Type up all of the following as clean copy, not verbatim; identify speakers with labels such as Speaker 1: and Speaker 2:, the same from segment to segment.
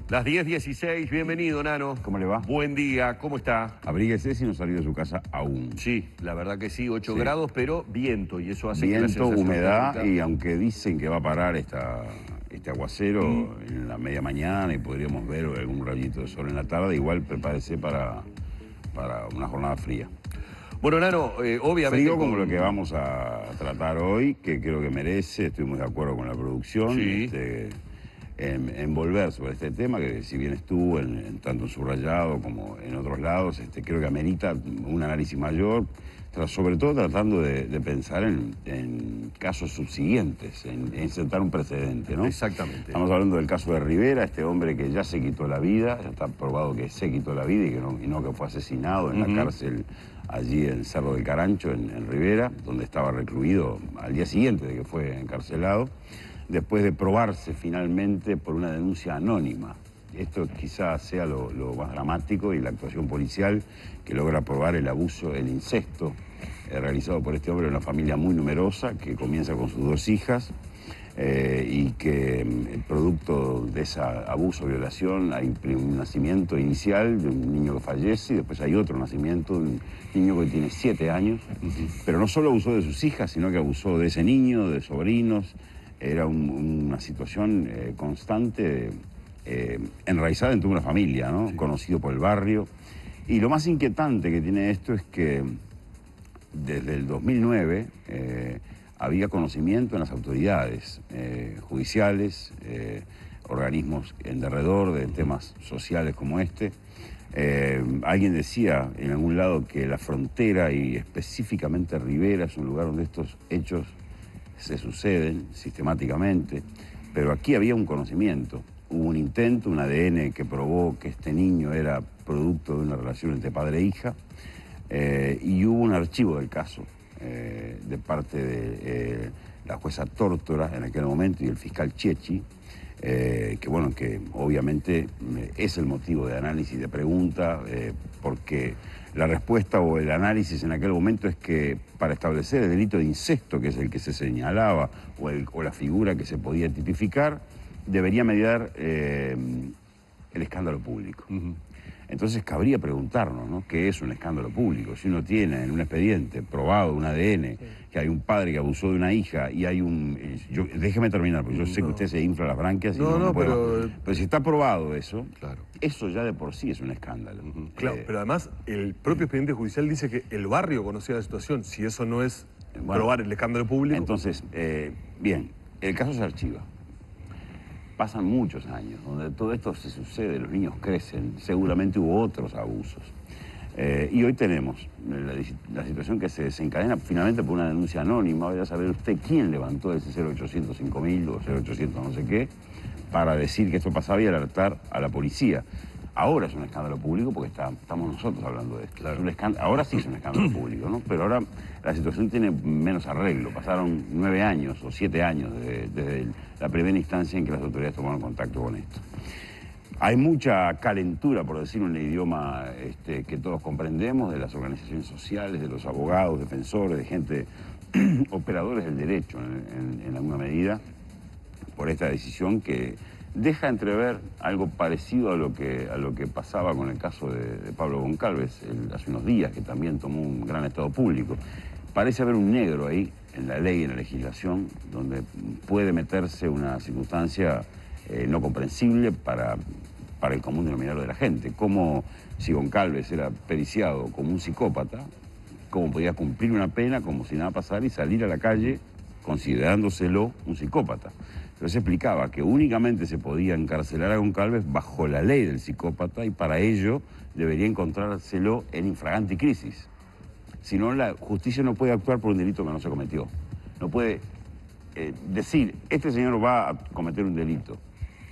Speaker 1: Las 10:16, bienvenido, Nano.
Speaker 2: ¿Cómo le va?
Speaker 1: Buen día, ¿cómo está?
Speaker 2: Abríguese si no salió de su casa aún.
Speaker 1: Sí, la verdad que sí, 8
Speaker 2: Sí.
Speaker 1: grados, pero viento, y eso hace que la
Speaker 2: Viento,
Speaker 1: sensación
Speaker 2: humedad,
Speaker 1: térmica...
Speaker 2: y aunque dicen que va a parar este aguacero en la media mañana y podríamos ver algún rayito de sol en la tarde, igual prepárese para una jornada fría.
Speaker 1: Bueno, Nano, obviamente...
Speaker 2: Frío como lo que vamos a tratar hoy, que creo que merece, estoy muy de acuerdo con la producción,
Speaker 1: Sí.
Speaker 2: en volver sobre este tema, que si bien estuvo tanto en Subrayado como en otros lados, creo que amerita un análisis mayor, sobre todo tratando de pensar en casos subsiguientes, en sentar un precedente, ¿no?
Speaker 1: Exactamente.
Speaker 2: Estamos hablando del caso de Rivera, este hombre que ya se quitó la vida, ya está probado que se quitó la vida y no que fue asesinado en la cárcel allí en Cerro del Carancho, en Rivera, donde estaba recluido al día siguiente de que fue encarcelado, después de probarse finalmente por una denuncia anónima. Esto quizás sea lo más dramático, y la actuación policial que logra probar el abuso, el incesto realizado por este hombre en una familia muy numerosa, que comienza con sus 2 hijas, y que producto de ese abuso, violación, hay un nacimiento inicial de un niño que fallece, y después hay otro nacimiento de un niño que tiene 7 años, pero no solo abusó de sus hijas, sino que abusó de ese niño, de sobrinos. Era una situación constante, enraizada en toda una familia, ¿no? Sí. Conocido por el barrio. Y lo más inquietante que tiene esto es que desde el 2009 había conocimiento en las autoridades judiciales, organismos en derredor de temas sociales como este. Alguien decía en algún lado que la frontera, y específicamente Rivera, es un lugar donde estos hechos se suceden sistemáticamente, pero aquí había un conocimiento. Hubo un intento, un ADN que probó que este niño era producto de una relación entre padre e hija, y hubo un archivo del caso de parte de la jueza Tórtora en aquel momento y el fiscal Chechi, que obviamente es el motivo de análisis y de pregunta, porque la respuesta o el análisis en aquel momento es que para establecer el delito de incesto, que es el que se señalaba, o la figura que se podía tipificar, debería mediar el escándalo público. Entonces cabría preguntarnos, ¿no?, ¿qué es un escándalo público? Si uno tiene en un expediente probado, un ADN, que hay un padre que abusó de una hija y hay déjeme terminar, porque yo sé que usted se infla las branquias y no puede más. Pero si está probado eso, claro, eso ya de por sí es un escándalo.
Speaker 3: Claro, pero además el propio expediente judicial dice que el barrio conocía la situación. Si eso no es probar el escándalo público...
Speaker 2: Entonces, bien, el caso se archiva. Pasan muchos años donde todo esto se sucede, los niños crecen, seguramente hubo otros abusos. Y hoy tenemos la situación que se desencadena finalmente por una denuncia anónima. Vaya a saber usted quién levantó ese 0800 5000 o 0800 no sé qué, para decir que esto pasaba y alertar a la policía. Ahora es un escándalo público porque estamos nosotros hablando de esto. Claro. Ahora sí es un escándalo público, ¿no? Pero ahora la situación tiene menos arreglo. Pasaron 9 años o 7 años desde la primera instancia en que las autoridades tomaron contacto con esto. Hay mucha calentura, por decirlo en el idioma que todos comprendemos, de las organizaciones sociales, de los abogados, defensores, de gente, operadores del derecho en alguna medida, por esta decisión que deja entrever algo parecido a lo que pasaba con el caso de Pablo Goncalves hace unos días, que también tomó un gran estado público. Parece haber un negro ahí en la ley, en la legislación, donde puede meterse una circunstancia no comprensible para el común denominador de la gente. Como si Goncalves era periciado como un psicópata, cómo podía cumplir una pena como si nada pasara y salir a la calle considerándoselo un psicópata. Pero se explicaba que únicamente se podía encarcelar a Goncalves bajo la ley del psicópata, y para ello debería encontrárselo en infraganti crisis. Si no, la justicia no puede actuar por un delito que no se cometió. No puede decir, este señor va a cometer un delito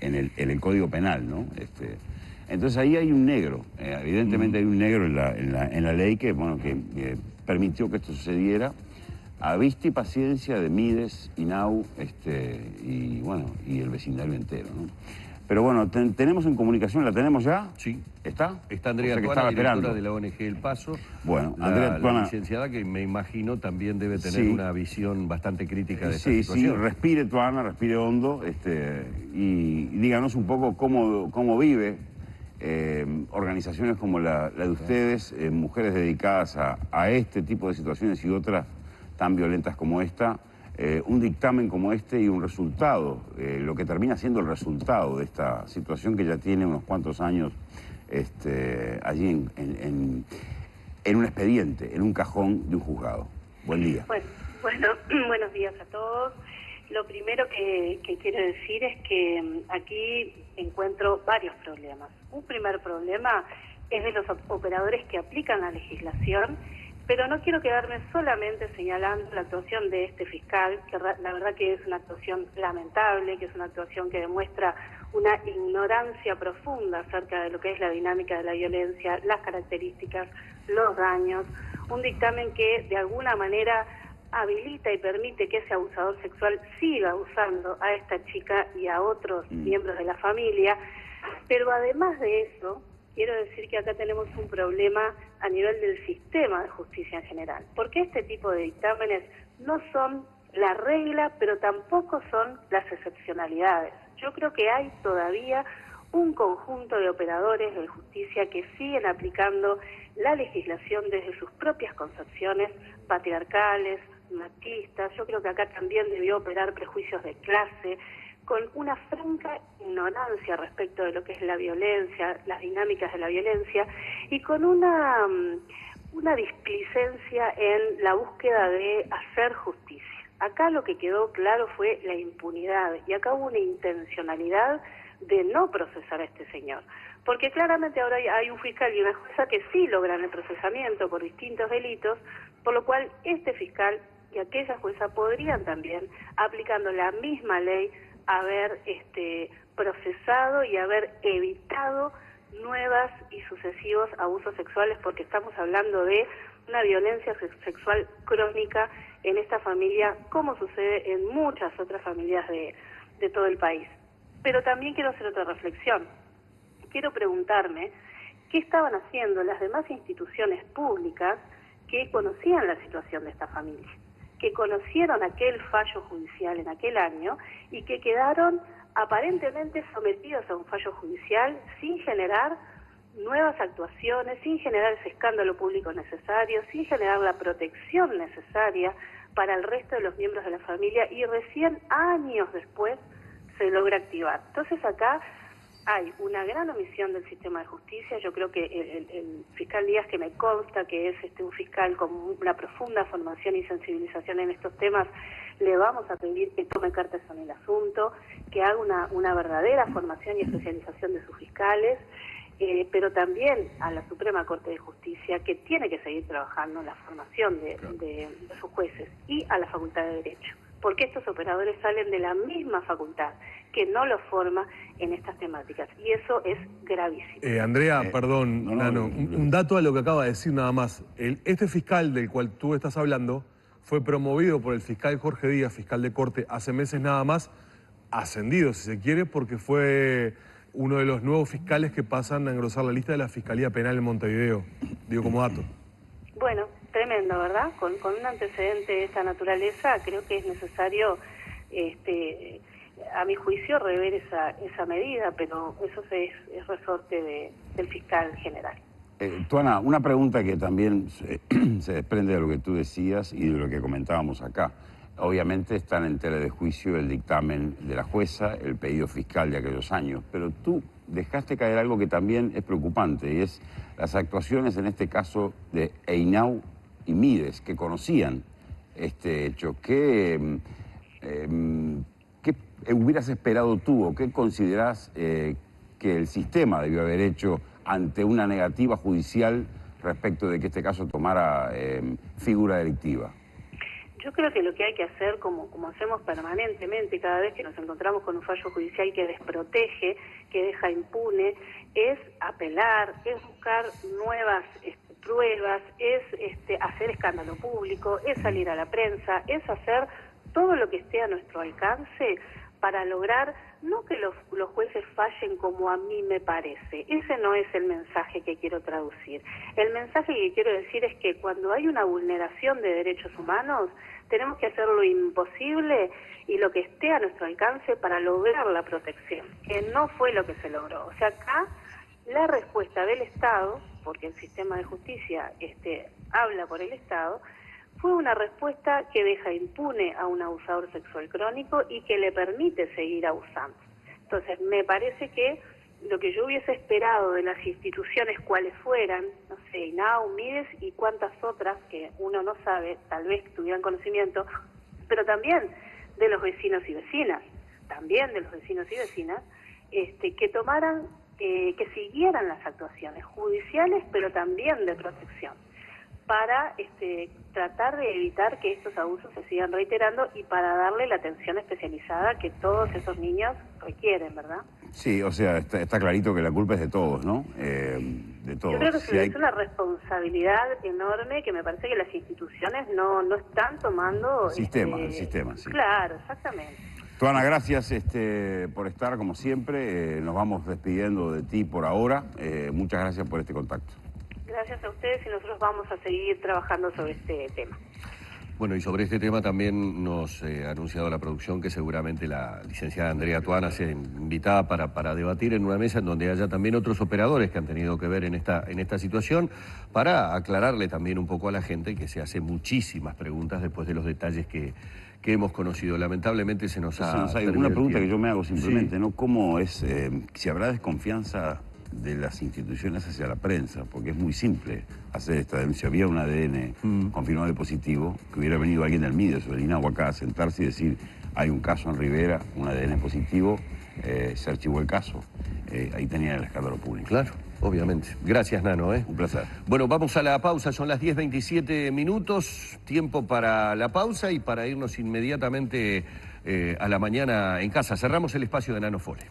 Speaker 2: en el Código Penal, ¿no? Entonces ahí hay un negro, evidentemente hay un negro en la ley que permitió que esto sucediera a vista y paciencia de Mides, INAU y el vecindario entero, ¿no? Pero bueno, tenemos en comunicación, ¿la tenemos ya?
Speaker 1: Sí.
Speaker 2: ¿Está?
Speaker 1: Está Andrea
Speaker 2: O sea que
Speaker 1: Tuana,
Speaker 2: estaba
Speaker 1: directora
Speaker 2: esperando.
Speaker 1: de la ONG El Paso.
Speaker 2: Bueno,
Speaker 1: la,
Speaker 2: Andrea
Speaker 1: la
Speaker 2: Tuana.
Speaker 1: licenciada, que me imagino también debe tener
Speaker 2: Sí.
Speaker 1: una visión bastante crítica de esta
Speaker 2: Sí,
Speaker 1: situación.
Speaker 2: respire Tuana, respire hondo, y díganos un poco cómo vive organizaciones como la de ustedes, mujeres dedicadas a este tipo de situaciones y otras tan violentas como esta, un dictamen como este y un resultado, lo que termina siendo el resultado de esta situación que ya tiene unos cuantos años allí en un expediente, en un cajón de un juzgado. Buen día.
Speaker 4: Bueno, buenos días a todos. Lo primero que quiero decir es que aquí encuentro varios problemas. Un primer problema es de los operadores que aplican la legislación, pero no quiero quedarme solamente señalando la actuación de este fiscal, que la verdad que es una actuación lamentable, que es una actuación que demuestra una ignorancia profunda acerca de lo que es la dinámica de la violencia, las características, los daños, un dictamen que de alguna manera habilita y permite que ese abusador sexual siga usando a esta chica y a otros miembros de la familia, pero además de eso, quiero decir que acá tenemos un problema a nivel del sistema de justicia en general, porque este tipo de dictámenes no son la regla, pero tampoco son las excepcionalidades. Yo creo que hay todavía un conjunto de operadores de justicia que siguen aplicando la legislación desde sus propias concepciones patriarcales, machistas. Yo creo que acá también debió operar prejuicios de clase, con una franca ignorancia respecto de lo que es la violencia, las dinámicas de la violencia, y con una displicencia en la búsqueda de hacer justicia. Acá lo que quedó claro fue la impunidad, y acá hubo una intencionalidad de no procesar a este señor. Porque claramente ahora hay un fiscal y una jueza que sí logran el procesamiento por distintos delitos, por lo cual este fiscal y aquella jueza podrían también, aplicando la misma ley, haber procesado y haber evitado nuevas y sucesivos abusos sexuales, porque estamos hablando de una violencia sexual crónica en esta familia, como sucede en muchas otras familias de todo el país. Pero también quiero hacer otra reflexión. Quiero preguntarme qué estaban haciendo las demás instituciones públicas que conocían la situación de esta familia, que conocieron aquel fallo judicial en aquel año y que quedaron aparentemente sometidos a un fallo judicial sin generar nuevas actuaciones, sin generar ese escándalo público necesario, sin generar la protección necesaria para el resto de los miembros de la familia, y recién años después se logra activar. Entonces acá hay una gran omisión del sistema de justicia. Yo creo que el fiscal Díaz, que me consta que es un fiscal con una profunda formación y sensibilización en estos temas, le vamos a pedir que tome cartas en el asunto, que haga una verdadera formación y especialización de sus fiscales, pero también a la Suprema Corte de Justicia, que tiene que seguir trabajando en la formación de sus jueces, y a la Facultad de Derecho, porque estos operadores salen de la misma facultad que no los forma en estas temáticas, y eso es gravísimo.
Speaker 3: Andrea, perdón, Nano, un dato a lo que acaba de decir nada más. Este fiscal del cual tú estás hablando fue promovido por el fiscal Jorge Díaz, fiscal de corte, hace meses nada más, ascendido, si se quiere, porque fue uno de los nuevos fiscales que pasan a engrosar la lista de la Fiscalía Penal en Montevideo, digo como dato.
Speaker 4: Bueno, tremendo, ¿verdad? Con un antecedente de esta naturaleza, creo que es necesario, a mi juicio, rever esa medida, pero eso es resorte del fiscal general.
Speaker 2: Tuana, una pregunta que también se desprende de lo que tú decías y de lo que comentábamos acá. Obviamente están en tela de juicio el dictamen de la jueza, el pedido fiscal de aquellos años, pero tú dejaste caer algo que también es preocupante, y es las actuaciones, en este caso, de Einau y Mides, que conocían este hecho. ¿Qué hubieras esperado tú, o qué considerás que el sistema debió haber hecho ante una negativa judicial respecto de que este caso tomara figura delictiva?
Speaker 4: Yo creo que lo que hay que hacer, como hacemos permanentemente cada vez que nos encontramos con un fallo judicial que desprotege, que deja impune, es apelar, es buscar nuevas pruebas, es hacer escándalo público, es salir a la prensa, es hacer todo lo que esté a nuestro alcance para lograr, no que los jueces fallen como a mí me parece, ese no es el mensaje que quiero traducir. El mensaje que quiero decir es que cuando hay una vulneración de derechos humanos, tenemos que hacer lo imposible y lo que esté a nuestro alcance para lograr la protección, que no fue lo que se logró. O sea, acá la respuesta del Estado, porque el sistema de justicia habla por el Estado, fue una respuesta que deja impune a un abusador sexual crónico y que le permite seguir abusando. Entonces, me parece que lo que yo hubiese esperado de las instituciones, cuales fueran, no sé, INAU, Mides y cuántas otras que uno no sabe, tal vez tuvieran conocimiento, pero también de los vecinos y vecinas, que tomaran, que siguieran las actuaciones judiciales, pero también de protección, para tratar de evitar que estos abusos se sigan reiterando y para darle la atención especializada que todos esos niños requieren, ¿verdad?
Speaker 2: Sí, o sea, está clarito que la culpa es de todos, ¿no? De todos.
Speaker 4: Yo creo que es una responsabilidad enorme que me parece que las instituciones no están tomando...
Speaker 2: El sistema, sí.
Speaker 4: Claro, exactamente.
Speaker 2: Tuana, gracias por estar, como siempre. Nos vamos despidiendo de ti por ahora. Muchas gracias por este contacto.
Speaker 4: Gracias a ustedes y nosotros vamos a seguir trabajando sobre este tema.
Speaker 1: Bueno, y sobre este tema también nos ha anunciado la producción que seguramente la licenciada Andrea Tuana sea invitada para debatir en una mesa en donde haya también otros operadores que han tenido que ver en esta situación, para aclararle también un poco a la gente que se hace muchísimas preguntas después de los detalles que hemos conocido. Lamentablemente se nos ha...
Speaker 2: Una pregunta que yo me hago simplemente,
Speaker 1: sí,
Speaker 2: ¿no? ¿Cómo es, si habrá desconfianza de las instituciones hacia la prensa? Porque es muy simple hacer esta denuncia. Había un ADN confirmado de positivo, que hubiera venido alguien del Mides o del INAU acá a sentarse y decir, hay un caso en Rivera, un ADN positivo, se archivó el caso. Ahí tenía el escándalo público.
Speaker 1: Claro, obviamente. Gracias, Nano.
Speaker 2: Un placer.
Speaker 1: Bueno, vamos a la pausa, son las 10:27 minutos, tiempo para la pausa y para irnos inmediatamente a la mañana en casa. Cerramos el espacio de Nano Fole.